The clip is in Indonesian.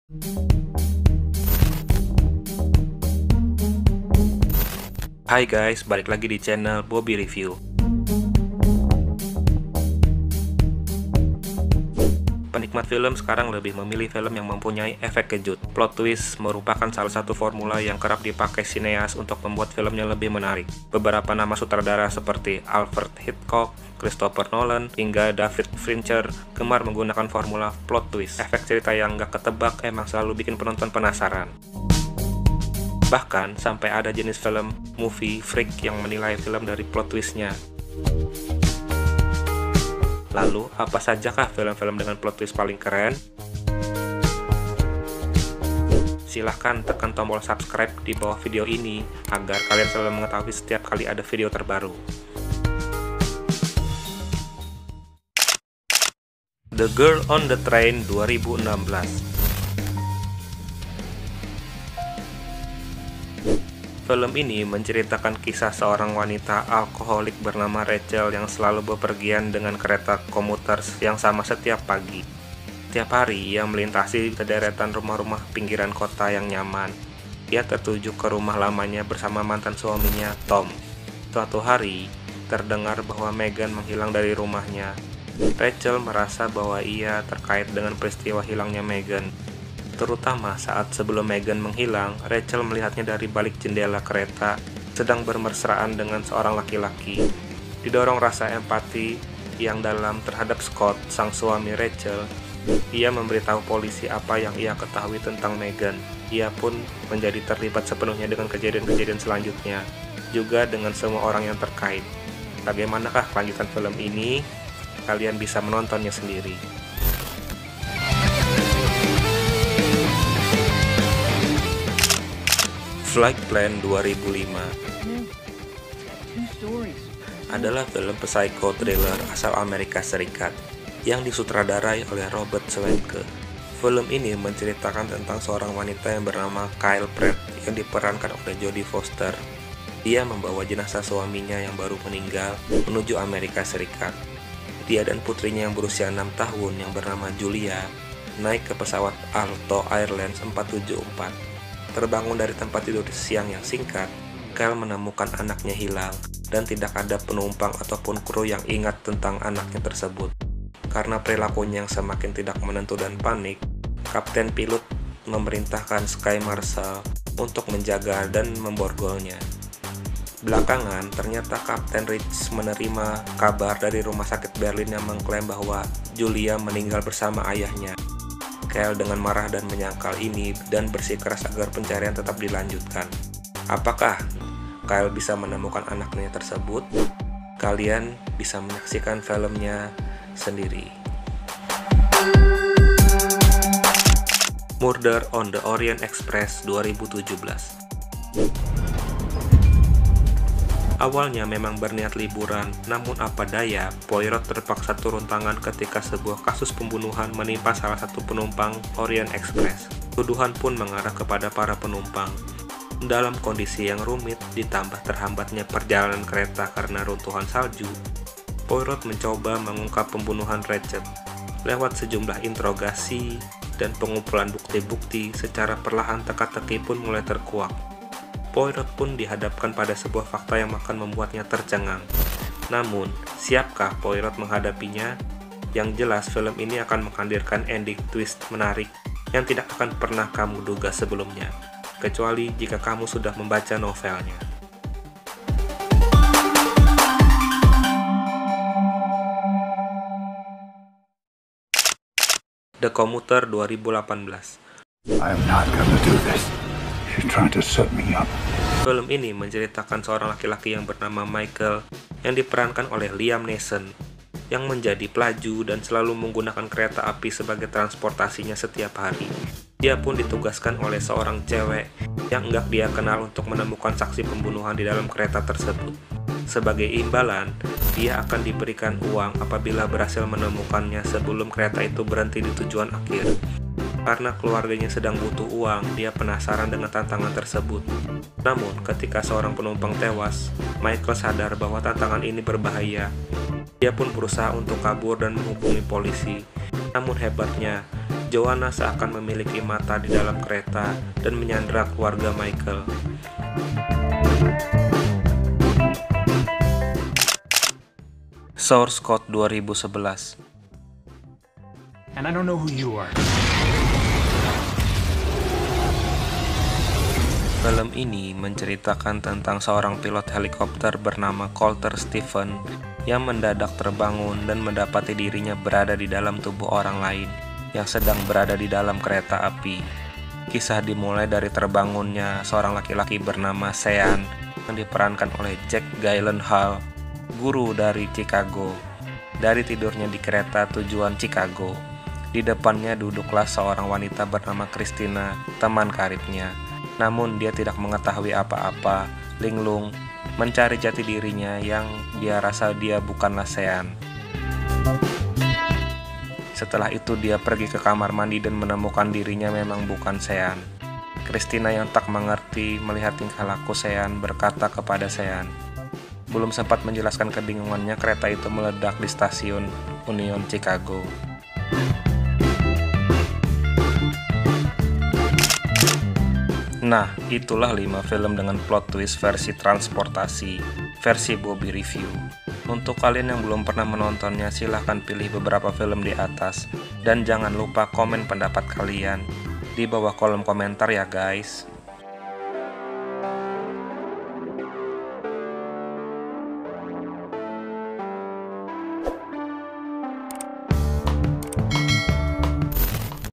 Hai guys, balik lagi di channel Bobby Review. Penikmat film sekarang lebih memilih film yang mempunyai efek kejut. Plot twist merupakan salah satu formula yang kerap dipakai sineas untuk membuat filmnya lebih menarik. Beberapa nama sutradara seperti Alfred Hitchcock, Christopher Nolan, hingga David Fincher gemar menggunakan formula plot twist. Efek cerita yang gak ketebak emang selalu bikin penonton penasaran. Bahkan, sampai ada jenis film movie freak yang menilai film dari plot twistnya. Lalu, apa sajakah film-film dengan plot twist paling keren? Silahkan tekan tombol subscribe di bawah video ini, agar kalian selalu mengetahui setiap kali ada video terbaru. The Girl on the Train 2016. Film ini menceritakan kisah seorang wanita alkoholik bernama Rachel yang selalu bepergian dengan kereta komuter yang sama setiap pagi. Setiap hari, ia melintasi sederetan rumah-rumah pinggiran kota yang nyaman. Ia tertuju ke rumah lamanya bersama mantan suaminya, Tom. Suatu hari, terdengar bahwa Megan menghilang dari rumahnya. Rachel merasa bahwa ia terkait dengan peristiwa hilangnya Megan. Terutama saat sebelum Megan menghilang, Rachel melihatnya dari balik jendela kereta, sedang bermesraan dengan seorang laki-laki. Didorong rasa empati yang dalam terhadap Scott, sang suami Rachel, ia memberitahu polisi apa yang ia ketahui tentang Megan. Ia pun menjadi terlibat sepenuhnya dengan kejadian-kejadian selanjutnya, juga dengan semua orang yang terkait. Bagaimanakah kelanjutan film ini? Kalian bisa menontonnya sendiri. Flight Plan 2005 adalah film psycho thriller asal Amerika Serikat yang disutradarai oleh Robert Schwenke. Film ini menceritakan tentang seorang wanita yang bernama Kyle Pratt yang diperankan oleh Jodie Foster. Dia membawa jenazah suaminya yang baru meninggal menuju Amerika Serikat. Dia dan putrinya yang berusia 6 tahun yang bernama Julia naik ke pesawat Alto Airlines 474. Terbangun dari tempat tidur siang yang singkat, Kyle menemukan anaknya hilang dan tidak ada penumpang ataupun kru yang ingat tentang anaknya tersebut. Karena perilakunya yang semakin tidak menentu dan panik, kapten pilot memerintahkan Sky Marshal untuk menjaga dan memborgolnya. Belakangan, ternyata Kapten Rich menerima kabar dari rumah sakit Berlin yang mengklaim bahwa Julia meninggal bersama ayahnya. Kyle dengan marah dan menyangkal ini dan bersikeras agar pencarian tetap dilanjutkan. Apakah Kyle bisa menemukan anaknya tersebut? Kalian bisa menyaksikan filmnya sendiri. Murder on the Orient Express 2017. Awalnya memang berniat liburan, namun apa daya, Poirot terpaksa turun tangan ketika sebuah kasus pembunuhan menimpa salah satu penumpang Orient Express. Tuduhan pun mengarah kepada para penumpang. Dalam kondisi yang rumit, ditambah terhambatnya perjalanan kereta karena runtuhan salju, Poirot mencoba mengungkap pembunuhan Rachel. Lewat sejumlah interogasi dan pengumpulan bukti-bukti, secara perlahan teka-teki pun mulai terkuak. Poirot pun dihadapkan pada sebuah fakta yang akan membuatnya tercengang. Namun, siapkah Poirot menghadapinya? Yang jelas, film ini akan menghadirkan ending twist menarik yang tidak akan pernah kamu duga sebelumnya, kecuali jika kamu sudah membaca novelnya. The Commuter 2018. I'm not gonna do this. You're trying to set me up. Film ini menceritakan seorang laki-laki yang bernama Michael yang diperankan oleh Liam Neeson yang menjadi pelaju dan selalu menggunakan kereta api sebagai transportasinya setiap hari. Dia pun ditugaskan oleh seorang cewek yang enggak dia kenal untuk menemukan saksi pembunuhan di dalam kereta tersebut. Sebagai imbalan, dia akan diberikan uang apabila berhasil menemukannya sebelum kereta itu berhenti di tujuan akhir. Karena keluarganya sedang butuh uang, dia penasaran dengan tantangan tersebut. Namun, ketika seorang penumpang tewas, Michael sadar bahwa tantangan ini berbahaya. Dia pun berusaha untuk kabur dan menghubungi polisi. Namun hebatnya, Joanna seakan memiliki mata di dalam kereta dan menyandra keluarga Michael. Source Code 2011. And I don't know who you are. Film ini menceritakan tentang seorang pilot helikopter bernama Colter Stephen yang mendadak terbangun dan mendapati dirinya berada di dalam tubuh orang lain yang sedang berada di dalam kereta api. Kisah dimulai dari terbangunnya seorang laki-laki bernama Sean yang diperankan oleh Jack Gyllenhaal, guru dari Chicago. Dari tidurnya di kereta tujuan Chicago, di depannya duduklah seorang wanita bernama Christina, teman karibnya. Namun dia tidak mengetahui apa-apa, linglung, mencari jati dirinya yang dia rasa dia bukanlah Sean. Setelah itu dia pergi ke kamar mandi dan menemukan dirinya memang bukan Sean. Christina yang tak mengerti melihat tingkah laku Sean berkata kepada Sean. Belum sempat menjelaskan kebingungannya, kereta itu meledak di stasiun Union Chicago. Nah, itulah 5 film dengan plot twist versi transportasi, versi Bobby Review. Untuk kalian yang belum pernah menontonnya, silahkan pilih beberapa film di atas. Dan jangan lupa komen pendapat kalian di bawah kolom komentar ya guys.